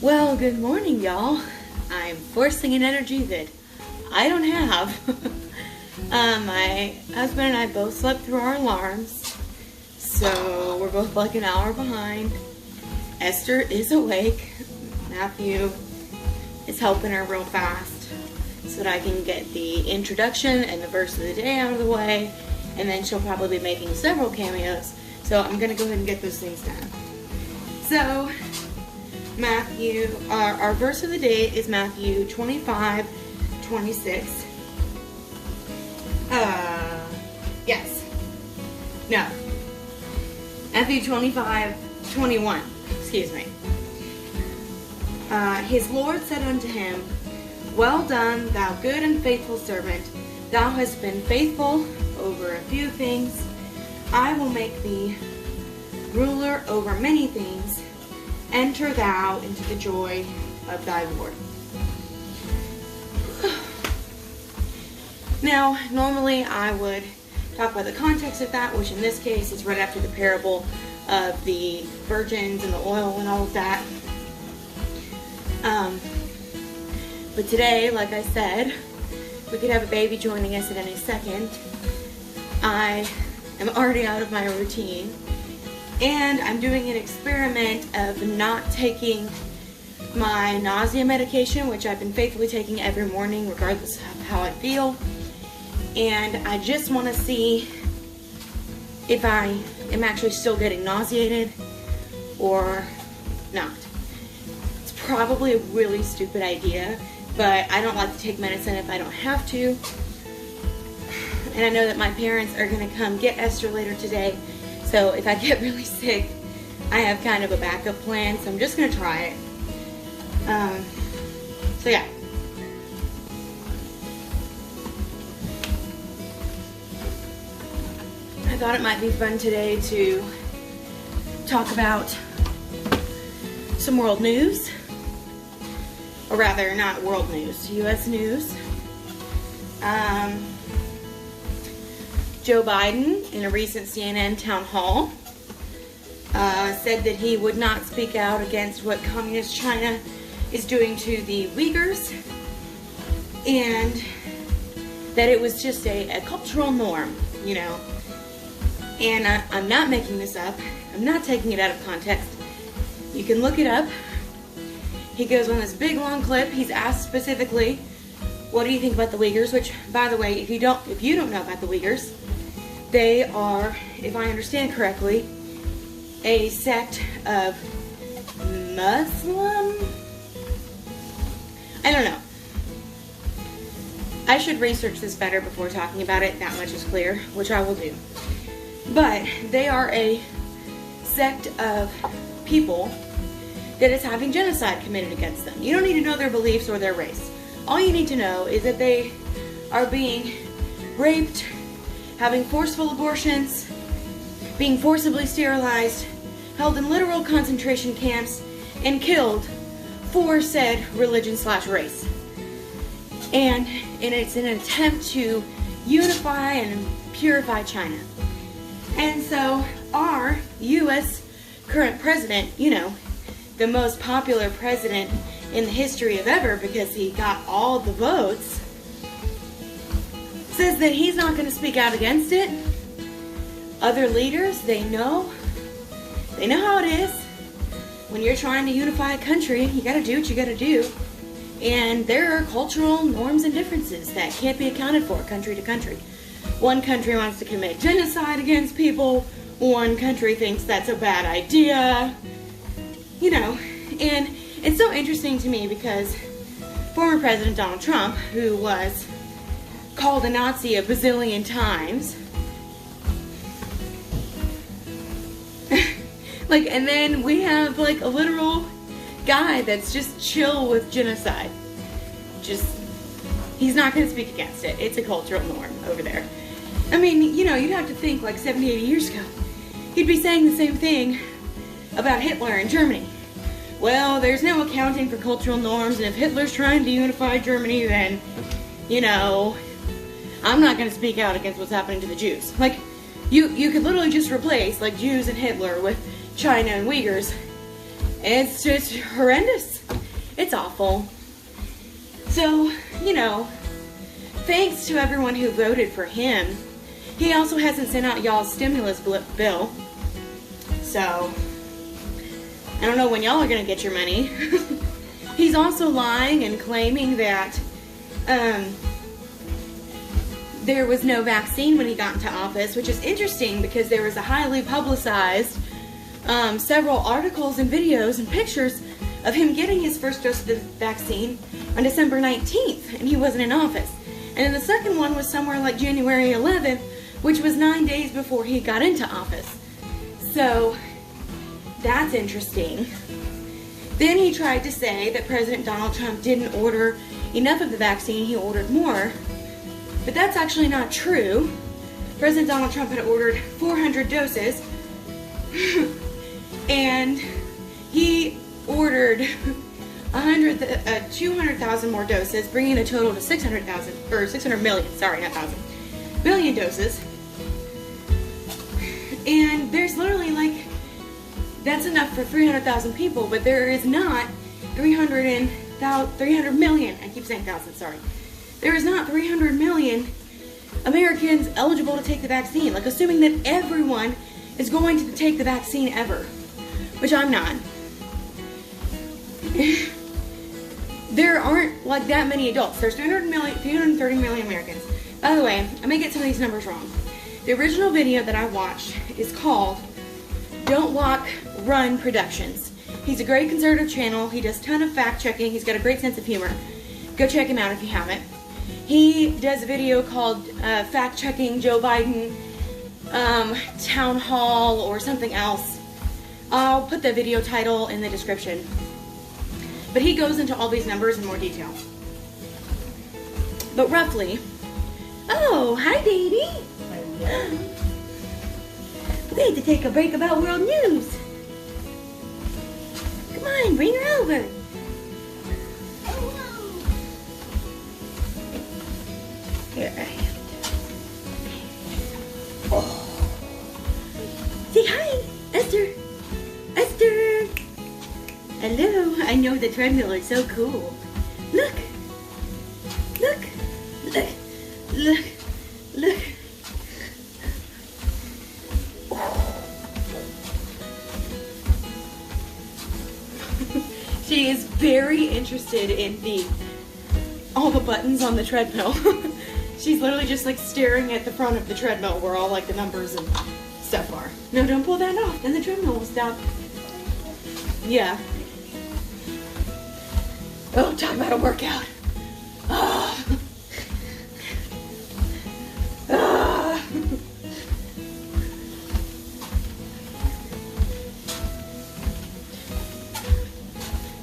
Well, good morning, y'all. I'm forcing an energy that I don't have. My husband and I both slept through our alarms, so we're both like an hour behind. Esther is awake. Matthew is helping her real fast so that I can get the introduction and the verse of the day out of the way, and then she'll probably be making several cameos, so I'm going to go ahead and get those things done. So, Matthew, our verse of the day is Matthew 25:26. Yes. No. Matthew 25:21. Excuse me. His Lord said unto him, Well done, thou good and faithful servant. Thou hast been faithful over a few things. I will make thee ruler over many things. Enter thou into the joy of thy Lord. Now, normally I would talk about the context of that, which in this case is right after the parable of the virgins and the oil and all of that. But today, like I said, we could have a baby joining us at any second. I am already out of my routine, and I'm doing an experiment of not taking my nausea medication, which I've been faithfully taking every morning regardless of how I feel. And I just want to see if I am actually still getting nauseated or not. It's probably a really stupid idea, but I don't like to take medicine if I don't have to. And I know that my parents are going to come get Esther later today, so if I get really sick, I have kind of a backup plan, so I'm just going to try it. So yeah. I thought it might be fun today to talk about some world news. Or rather, not world news, U.S. news. Joe Biden, in a recent CNN town hall, said that he would not speak out against what communist China is doing to the Uyghurs, and that it was just a cultural norm, you know. And I'm not making this up. I'm not taking it out of context. You can look it up. He goes on this big long clip. He's asked specifically, what do you think about the Uyghurs? Which, by the way, if you don't know about the Uyghurs, they are, if I understand correctly, a sect of Muslim? I don't know. I should research this better before talking about it. That much is clear, which I will do. But they are a sect of people that is having genocide committed against them. You don't need to know their beliefs or their race. All you need to know is that they are being raped, having forceful abortions, being forcibly sterilized, held in literal concentration camps, and killed for said religion/race. And it's an attempt to unify and purify China. And so our U.S. current president, you know, the most popular president in the history of ever because he got all the votes, says that he's not going to speak out against it. Other leaders, they know how it is. When you're trying to unify a country, you got to do what you got to do. And there are cultural norms and differences that can't be accounted for country to country. One country wants to commit genocide against people. One country thinks that's a bad idea. You know, and it's so interesting to me because former President Donald Trump, who was called a Nazi a bazillion times, and then we have like a literal guy that's just chill with genocide. He's not going to speak against it. It's a cultural norm over there. I mean, you know, you'd have to think like 70, 80 years ago, he'd be saying the same thing about Hitler in Germany. Well, there's no accounting for cultural norms, and if Hitler's trying to unify Germany, then, you know, I'm not going to speak out against what's happening to the Jews. Like, you could literally just replace, like, Jews and Hitler with China and Uyghurs. It's just horrendous. It's awful. So, you know, thanks to everyone who voted for him. He also hasn't sent out y'all's stimulus bill. So, I don't know when y'all are going to get your money. He's also lying and claiming that there was no vaccine when he got into office, which is interesting because there was a highly publicized several articles and videos and pictures of him getting his first dose of the vaccine on December 19th, and he wasn't in office. And then the second one was somewhere like January 11th, which was 9 days before he got into office. So, that's interesting. Then he tried to say that President Donald Trump didn't order enough of the vaccine, he ordered more. But that's actually not true. President Donald Trump had ordered 400 doses, and he ordered 200,000 more doses, bringing the total to 600,000, or 600 million, sorry, not thousand, billion doses. And there's literally like, that's enough for 300,000 people, but there is not 300 million, I keep saying thousand, sorry. There is not 300 million Americans eligible to take the vaccine, like assuming that everyone is going to take the vaccine ever, which I'm not. There aren't like that many adults. There's 330 million Americans. By the way, I may get some of these numbers wrong. The original video that I watched is called Don't Walk, Run Productions. He's a great conservative channel. He does a ton of fact checking. He's got a great sense of humor. Go check him out if you haven't. He does a video called Fact Checking Joe Biden Town Hall or something else. I'll put the video title in the description. But he goes into all these numbers in more detail. But roughly, oh, hi baby. We need to take a break about world news. Come on, bring her over. Here I am. Oh. Say hi, Esther. Esther. Hello. I know the treadmill is so cool. Look. Look. Look. Look. Look. She is very interested in all the buttons on the treadmill. She's literally just like staring at the front of the treadmill where all like the numbers and stuff are. No, don't pull that off. Then the treadmill will stop. Yeah. Oh, talk about a workout. Oh. Oh.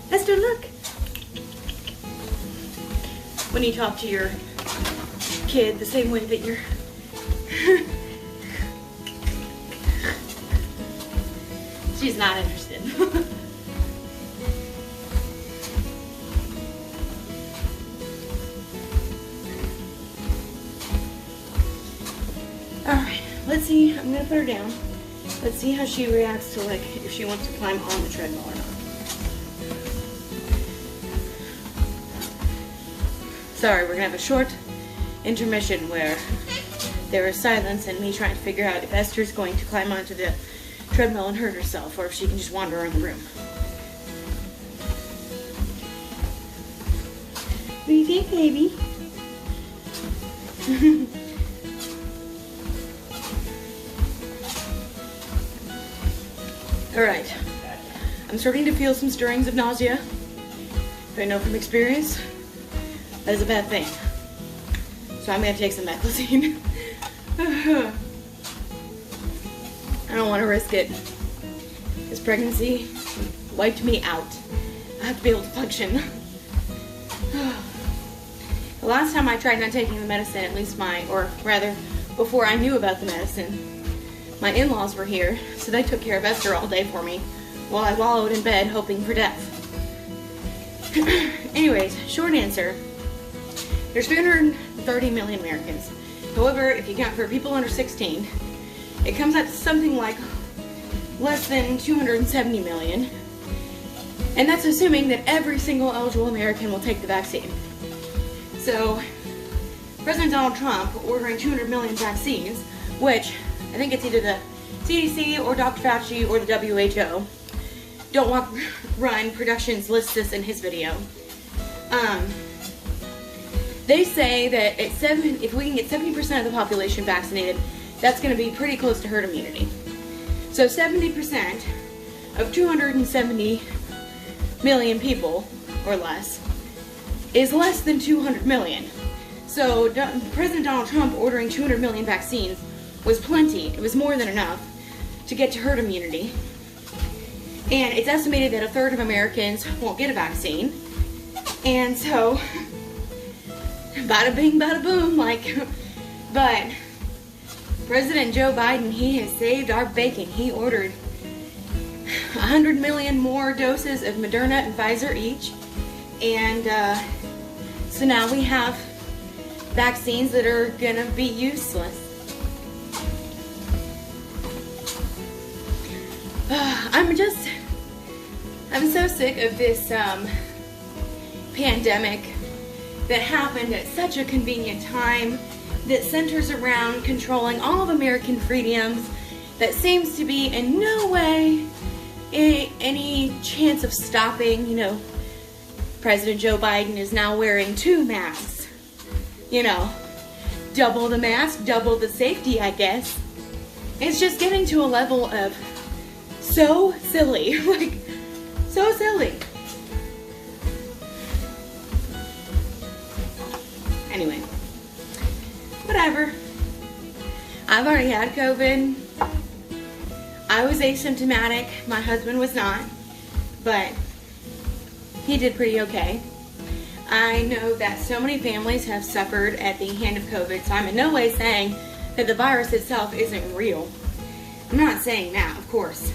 Esther, look. When you talk to your kid the same way that you're she's not interested. Alright, let's see. I'm gonna put her down. Let's see how she reacts to like if she wants to climb on the treadmill or not. Sorry, we're gonna have a short intermission where there is silence and me trying to figure out if Esther's going to climb onto the treadmill and hurt herself or if she can just wander around the room. What do you think, baby? Alright. I'm starting to feel some stirrings of nausea. I know from experience that is a bad thing. So I'm going to take some methylene. I don't want to risk it. This pregnancy wiped me out. I have to be able to function. The last time I tried not taking the medicine, at least before I knew about the medicine, my in-laws were here, so they took care of Esther all day for me while I wallowed in bed hoping for death. Anyways, short answer. There's 330 million Americans. However, if you count for people under 16, it comes out to something like less than 270 million. And that's assuming that every single eligible American will take the vaccine. So, President Donald Trump ordering 200 million vaccines, which I think it's either the CDC or Dr. Fauci or the WHO. Don't Walk, Run Productions lists this in his video. They say that if we can get 70% of the population vaccinated, that's going to be pretty close to herd immunity. So 70% of 270 million people, or less, is less than 200 million. So President Donald Trump ordering 200 million vaccines was plenty. It was more than enough to get to herd immunity. And it's estimated that a third of Americans won't get a vaccine. And so, bada bing, bada boom, but President Joe Biden, he has saved our bacon. He ordered 100 million more doses of Moderna and Pfizer each. And so now we have vaccines that are gonna be useless. I'm so sick of this pandemic that happened at such a convenient time, that centers around controlling all of American freedoms, that seems to be in no way any chance of stopping. You know, President Joe Biden is now wearing 2 masks. You know, double the mask, double the safety, I guess. It's just getting to a level of so silly, so silly. Anyway, whatever. I've already had COVID. I was asymptomatic. My husband was not, but he did pretty okay. I know that so many families have suffered at the hand of COVID, so I'm in no way saying that the virus itself isn't real. I'm not saying that, of course.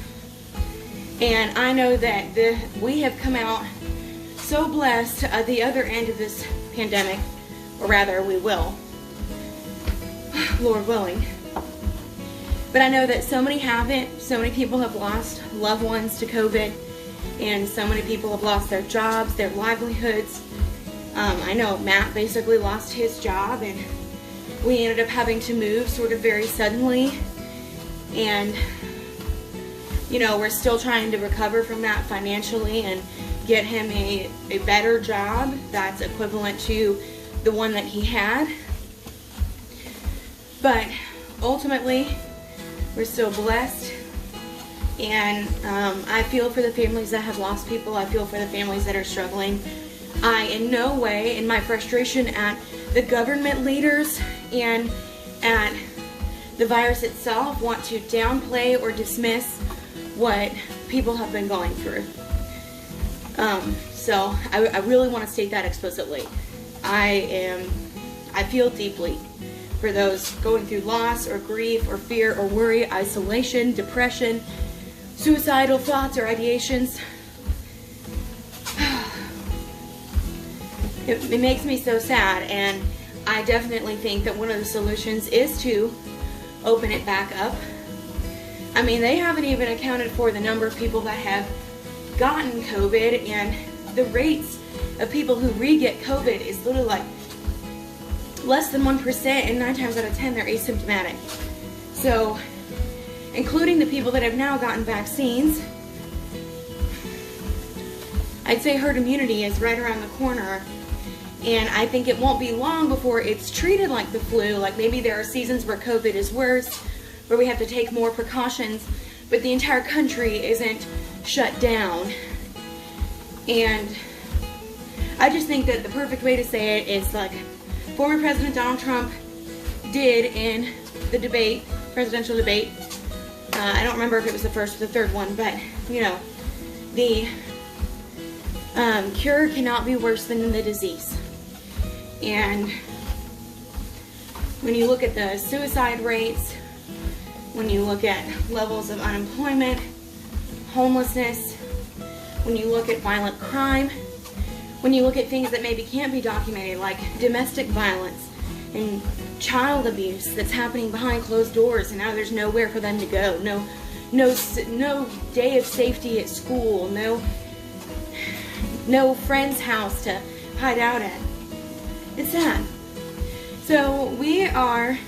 And I know that we have come out so blessed at the other end of this pandemic, or rather we will, Lord willing. But I know that so many haven't. So many people have lost loved ones to COVID, and so many people have lost their jobs, their livelihoods. I know Matt basically lost his job, and we ended up having to move sort of very suddenly. And, you know, we're still trying to recover from that financially and get him a better job that's equivalent to the one that he had. But ultimately, we're still blessed. And I feel for the families that have lost people. I feel for the families that are struggling. I, in no way, in my frustration at the government leaders and at the virus itself, want to downplay or dismiss what people have been going through. So I really want to state that explicitly. I feel deeply for those going through loss or grief or fear or worry, isolation, depression, suicidal thoughts or ideations. It makes me so sad, and I definitely think that one of the solutions is to open it back up. I mean, they haven't even accounted for the number of people that have gotten COVID, and the rates of people who re-get COVID is literally like less than 1%, and 9 times out of 10 they're asymptomatic. So, including the people that have now gotten vaccines, I'd say herd immunity is right around the corner. And I think it won't be long before it's treated like the flu. Like maybe there are seasons where COVID is worse, where we have to take more precautions, but the entire country isn't shut down. And I just think that the perfect way to say it is like former President Donald Trump did in the debate, presidential debate. I don't remember if it was the first or the third one, but you know, the cure cannot be worse than the disease. And when you look at the suicide rates, when you look at levels of unemployment, homelessness, when you look at violent crime, when you look at things that maybe can't be documented, like domestic violence and child abuse that's happening behind closed doors, and now there's nowhere for them to go, no day of safety at school, no no friend's house to hide out at. It's sad. So we are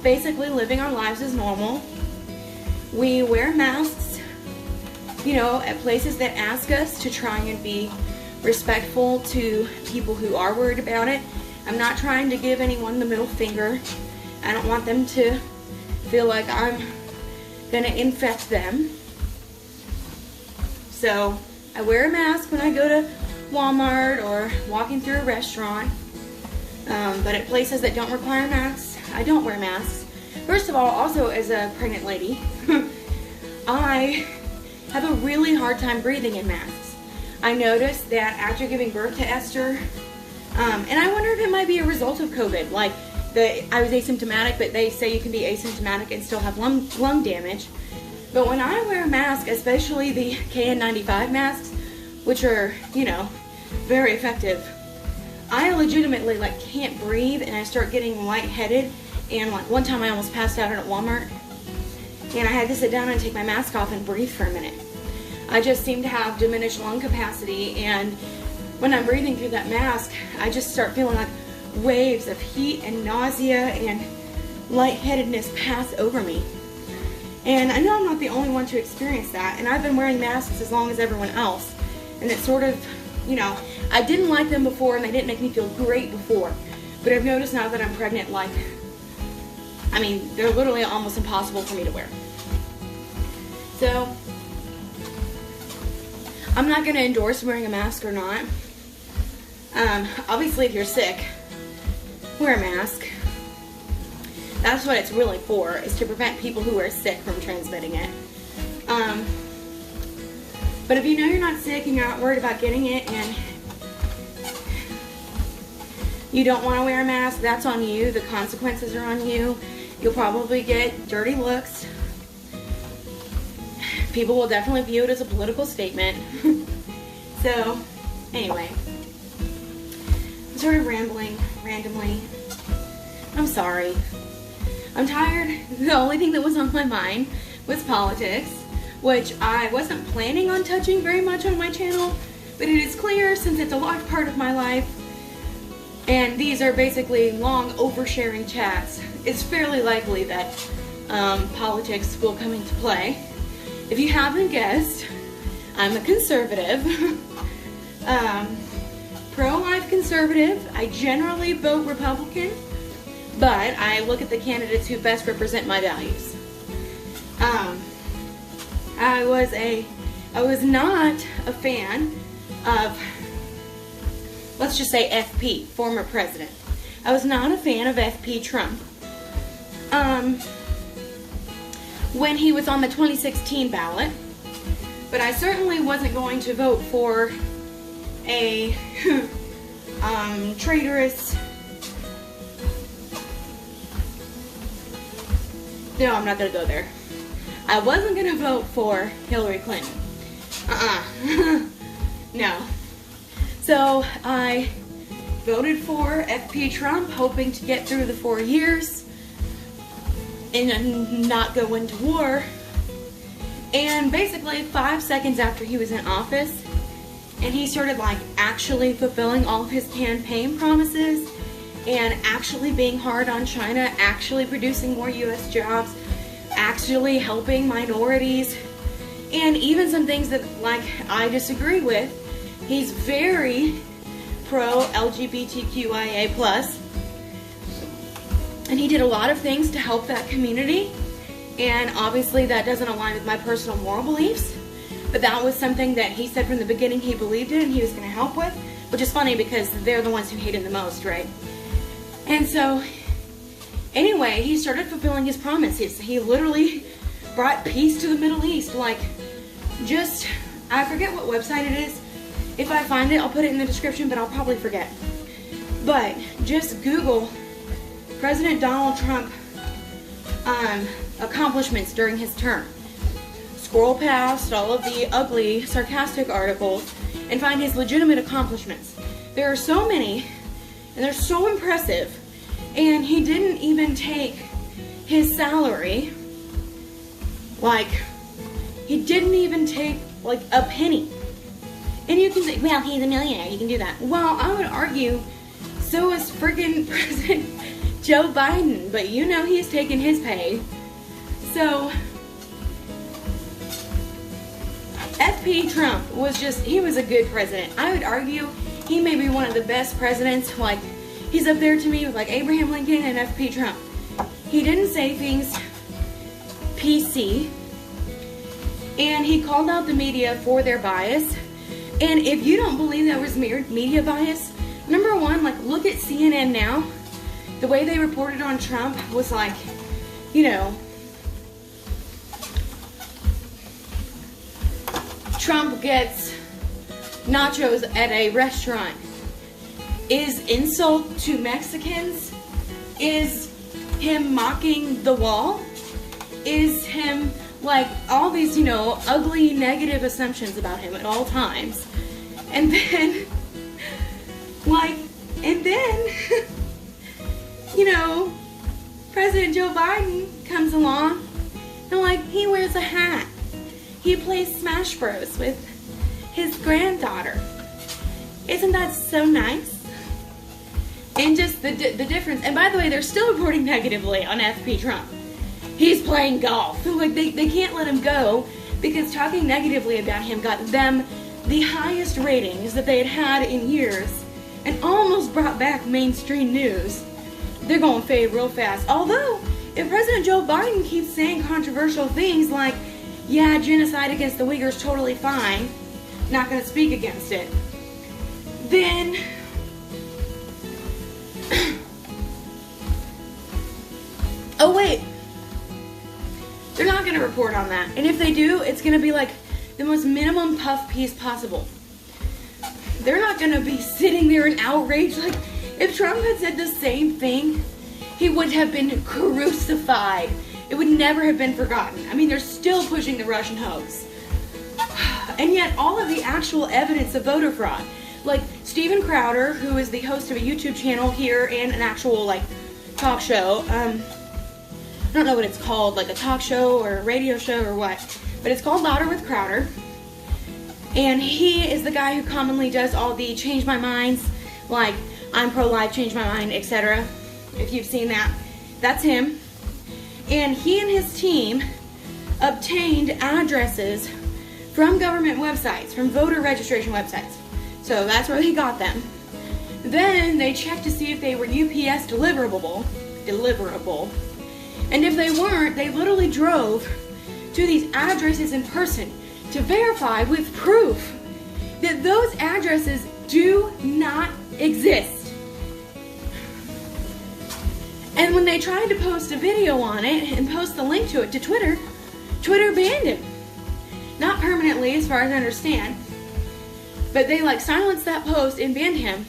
basically living our lives as normal. We wear masks, you know, at places that ask us to try and be respectful to people who are worried about it. I'm not trying to give anyone the middle finger. I don't want them to feel like I'm gonna infect them. So I wear a mask when I go to Walmart or walking through a restaurant. But at places that don't require masks, I don't wear masks. First of all, also as a pregnant lady, I have a really hard time breathing in masks. I noticed that after giving birth to Esther, and I wonder if it might be a result of COVID. Like, I was asymptomatic, but they say you can be asymptomatic and still have lung damage. But when I wear a mask, especially the KN95 masks, which are, you know, very effective, I legitimately like can't breathe, and I start getting lightheaded. And like one time I almost passed out at Walmart, and I had to sit down and take my mask off and breathe for a minute. I just seem to have diminished lung capacity, and when I'm breathing through that mask, I just start feeling like waves of heat and nausea and lightheadedness pass over me. And I know I'm not the only one to experience that, and I've been wearing masks as long as everyone else, and it's sort of, you know, I didn't like them before and they didn't make me feel great before, but I've noticed now that I'm pregnant, like, I mean, they're literally almost impossible for me to wear. So I'm not going to endorse wearing a mask or not. Obviously, if you're sick, wear a mask. That's what it's really for, is to prevent people who are sick from transmitting it. But if you know you're not sick and you're not worried about getting it and you don't want to wear a mask, that's on you. The consequences are on you. You'll probably get dirty looks. People will definitely view it as a political statement. So, anyway. I'm sort of rambling randomly. I'm sorry. I'm tired. The only thing that was on my mind was politics, which I wasn't planning on touching very much on my channel, but it is clear, since it's a large part of my life, and these are basically long oversharing chats, it's fairly likely that politics will come into play. If you haven't guessed, I'm a conservative. Pro-life conservative. I generally vote Republican, but I look at the candidates who best represent my values. I was not a fan of, let's just say, FP, former president. I was not a fan of FP Trump. When he was on the 2016 ballot, but I certainly wasn't going to vote for a traitorous. No, I'm not gonna go there. I wasn't gonna vote for Hillary Clinton. No. So I voted for FP Trump, hoping to get through the 4 years and not go into war. And basically 5 seconds after he was in office, and he started like actually fulfilling all of his campaign promises and actually being hard on China, actually producing more US jobs, actually helping minorities, and even some things that like I disagree with. He's very pro LGBTQIA+, and he did a lot of things to help that community, and obviously that doesn't align with my personal moral beliefs, but that was something that he said from the beginning he believed in and he was going to help with, which is funny because they're the ones who hate him the most, right? And so anyway, he started fulfilling his promises. He literally brought peace to the Middle East. Like, just, I forget what website it is. If I find it, I'll put it in the description, but I'll probably forget. But just Google President Donald Trump accomplishments during his term. Scroll past all of the ugly, sarcastic articles and find his legitimate accomplishments. There are so many, and they're so impressive, and he didn't even take his salary. Like, he didn't even take like a penny And you can say, well, he's a millionaire, you can do that. Well, I would argue so is freaking President Joe Biden, but you know he's taking his pay. So, FP Trump was just, he was a good president. I would argue he may be one of the best presidents. Like, he's up there to me with like Abraham Lincoln and FP Trump. He didn't say things PC, and he called out the media for their bias. And if you don't believe that was media bias, number one, like, look at CNN now. The way they reported on Trump was like, you know, Trump gets nachos at a restaurant. Is insult to Mexicans? Is him mocking the wall? Is him, like, all these, you know, ugly, negative assumptions about him at all times. And then, like, and then, you know, President Joe Biden comes along and, like, he wears a hat. He plays Smash Bros. With his granddaughter. Isn't that so nice? And just the difference. And by the way, they're still reporting negatively on FP Trump. He's playing golf. Like, they can't let him go because talking negatively about him got them the highest ratings that they had had in years and almost brought back mainstream news. They're going to fade real fast. Although, if President Joe Biden keeps saying controversial things like, yeah, genocide against the Uyghurs totally fine, not going to speak against it, then oh wait, they're not going to report on that. And if they do, it's going to be like the most minimum puff piece possible. They're not going to be sitting there in outrage. Like, if Trump had said the same thing, he would have been crucified. It would never have been forgotten. I mean, they're still pushing the Russian hoax. And yet, all of the actual evidence of voter fraud, like Steven Crowder, who is the host of a YouTube channel here and an actual, like, talk show, I don't know what it's called, like a talk show or a radio show or what, but it's called Louder with Crowder. And he is the guy who commonly does all the change my minds, like I'm pro-life, change my mind, etc. If you've seen that, that's him. And he and his team obtained addresses from government websites, from voter registration websites. So that's where he got them. Then they checked to see if they were UPS deliverable. And if they weren't, they literally drove to these addresses in person to verify with proof that those addresses do not exist. And when they tried to post a video on it and post the link to it to Twitter, Twitter banned him. Not permanently, as far as I understand. But they, like, silenced that post and banned him.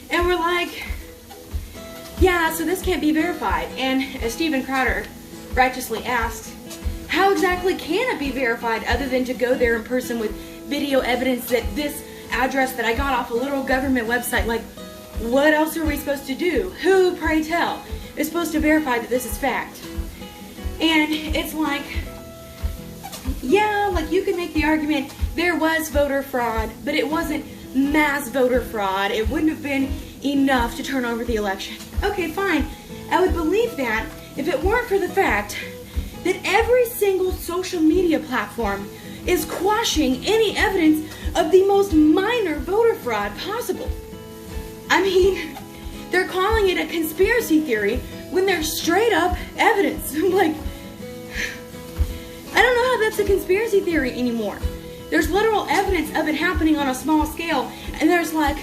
And we're like, yeah, so this can't be verified. And as Steven Crowder righteously asks, how exactly can it be verified other than to go there in person with video evidence that this address that I got off a little government website, like, what else are we supposed to do? Who, pray tell, is supposed to verify that this is fact? And it's like, yeah, like, you can make the argument there was voter fraud, but it wasn't mass voter fraud. It wouldn't have been enough to turn over the election. Okay, fine. I would believe that if it weren't for the fact that every single social media platform is quashing any evidence of the most minor voter fraud possible. I mean, they're calling it a conspiracy theory when there's straight up evidence. I'm like, I don't know how that's a conspiracy theory anymore. There's literal evidence of it happening on a small scale, and there's like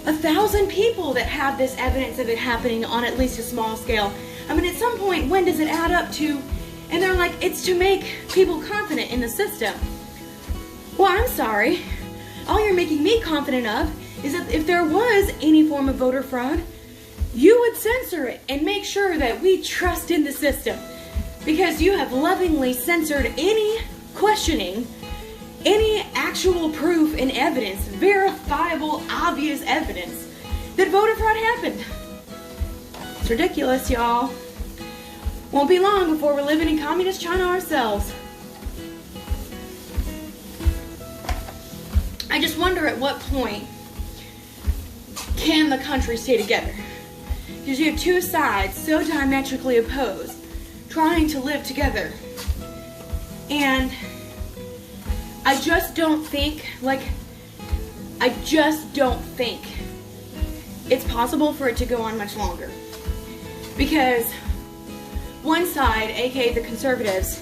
1,000 people that have this evidence of it happening on at least a small scale. I mean, at some point, when does it add up to? And they're like, it's to make people confident in the system. Well, I'm sorry. All you're making me confident of is that if there was any form of voter fraud, you would censor it and make sure that we trust in the system. Because you have lovingly censored any questioning, any actual proof and evidence, verifiable, obvious evidence that voter fraud happened. It's ridiculous, y'all. Won't be long before we're living in communist China ourselves. I just wonder at what point can the country stay together? Because you have two sides so diametrically opposed trying to live together. And I just don't think, it's possible for it to go on much longer. Because one side, aka the conservatives,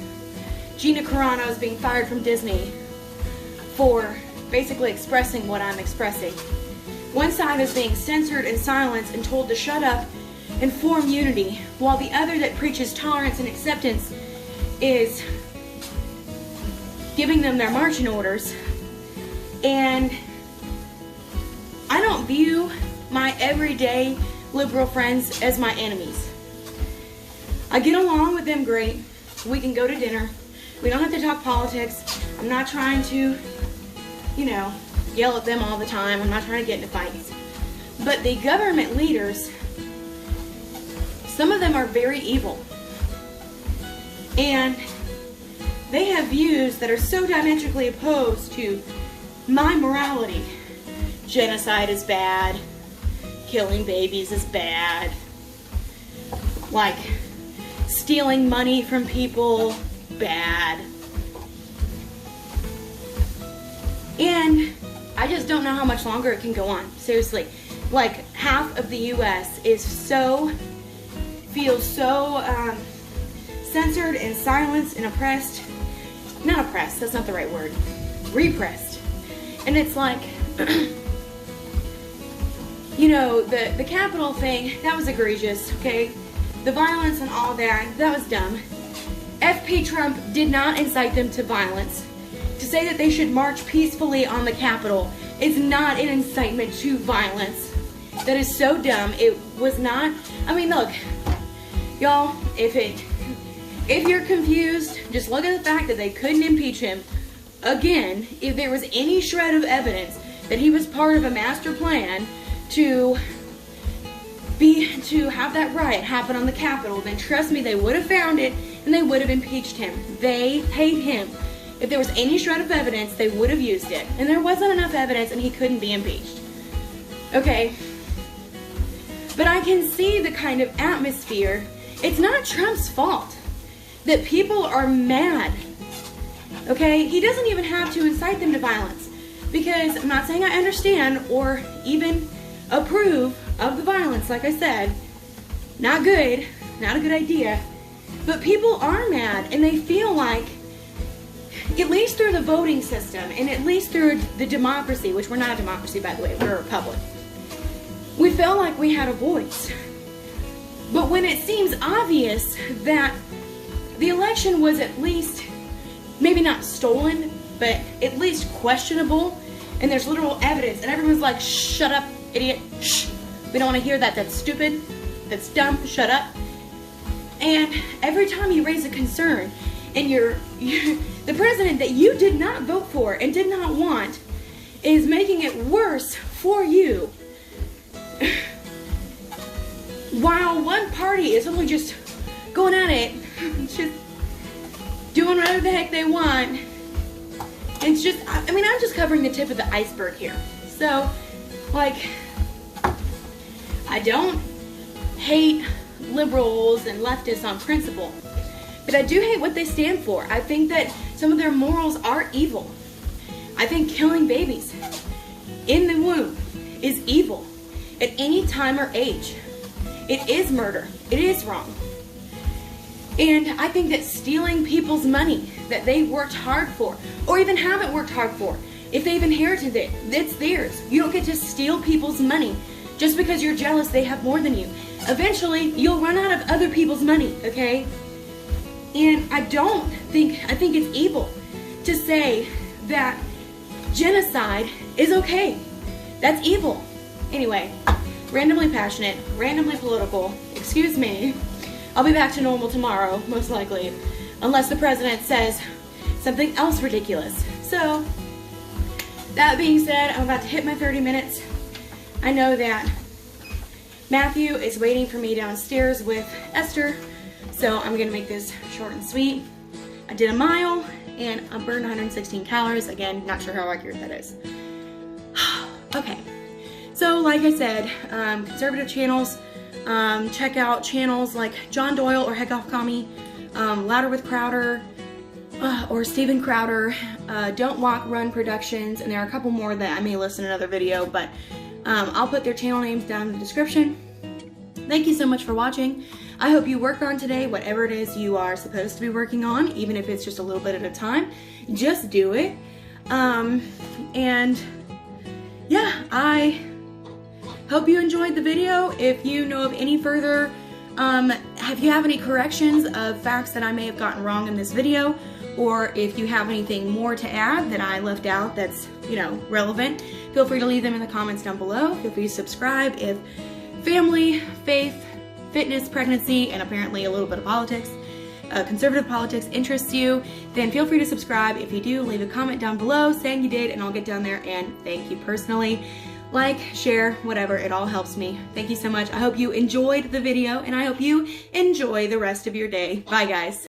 Gina Carano is being fired from Disney for basically expressing what I'm expressing. One side is being censored and silenced and told to shut up and form unity, while the other that preaches tolerance and acceptance is giving them their marching orders. And I don't view my everyday liberal friends as my enemies. I get along with them great. We can go to dinner. We don't have to talk politics. I'm not trying to, yell at them all the time. I'm not trying to get into fights. But the government leaders, some of them are very evil. And they have views that are so diametrically opposed to my morality. Genocide is bad. Killing babies is bad. Like, stealing money from people, bad. And I just don't know how much longer it can go on. Seriously. Like, half of the U.S. feels so censored and silenced and oppressed. Not oppressed, that's not the right word. Repressed. And it's like, the Capitol thing, that was egregious, okay? The violence and all that was dumb. F.P. Trump did not incite them to violence. To say that they should march peacefully on the Capitol is not an incitement to violence. That is so dumb. It was not. I mean, look, y'all, if you're confused, just look at the fact that they couldn't impeach him. Again, if there was any shred of evidence that he was part of a master plan to have that riot happen on the Capitol, then trust me, they would have found it and they would have impeached him. They hate him. If there was any shred of evidence, they would have used it. And there wasn't enough evidence and he couldn't be impeached. Okay. But I can see the kind of atmosphere. It's not Trump's fault that people are mad. Okay? He doesn't even have to incite them to violence. Because I'm not saying I understand or even approve of the violence, like I said. Not good. Not a good idea. But people are mad and they feel like, at least through the voting system and at least through the democracy, which we're not a democracy, by the way, we're a republic, we felt like we had a voice. But when it seems obvious that the election was at least, maybe not stolen, but at least questionable, and there's literal evidence, and everyone's like, shut up, idiot, shh, we don't want to hear that, that's stupid, that's dumb, shut up. And every time you raise a concern, and you're the president that you did not vote for and did not want is making it worse for you, while one party is only just going at it, just doing whatever the heck they want. It's just, I mean, I'm just covering the tip of the iceberg here. So, like, I don't hate liberals and leftists on principle, but I do hate what they stand for. I think that some of their morals are evil. I think killing babies in the womb is evil at any time or age. It is murder. It is wrong. And I think that stealing people's money that they worked hard for, or even haven't worked hard for, if they've inherited it, it's theirs. You don't get to steal people's money just because you're jealous they have more than you. Eventually, you'll run out of other people's money, okay? And I think it's evil to say that genocide is okay. That's evil. Anyway, randomly passionate, randomly political, excuse me. I'll be back to normal tomorrow, most likely, unless the president says something else ridiculous. So, that being said, I'm about to hit my 30 minutes. I know that Matthew is waiting for me downstairs with Esther, so I'm going to make this short and sweet. I did a mile, and I burned 116 calories. Again, not sure how accurate that is. Okay, so like I said, conservative channels, check out channels like John Doyle or Heck Off Commie, Louder with Crowder, or Steven Crowder, Don't Walk Run Productions, and there are a couple more that I may list in another video, but I'll put their channel names down in the description. Thank you so much for watching. I hope you worked on today whatever it is you are supposed to be working on, even if it's just a little bit at a time. Just do it. And yeah, I hope you enjoyed the video. If you know of any further, if you have any corrections of facts that I may have gotten wrong in this video, or if you have anything more to add that I left out that's, you know, relevant, feel free to leave them in the comments down below. Feel free to subscribe if family, faith, fitness, pregnancy, and apparently a little bit of politics, conservative politics interests you, then feel free to subscribe. If you do, leave a comment down below saying you did, and I'll get down there and thank you personally. Like, share, whatever, it all helps me. Thank you so much. I hope you enjoyed the video, and I hope you enjoy the rest of your day. Bye, guys.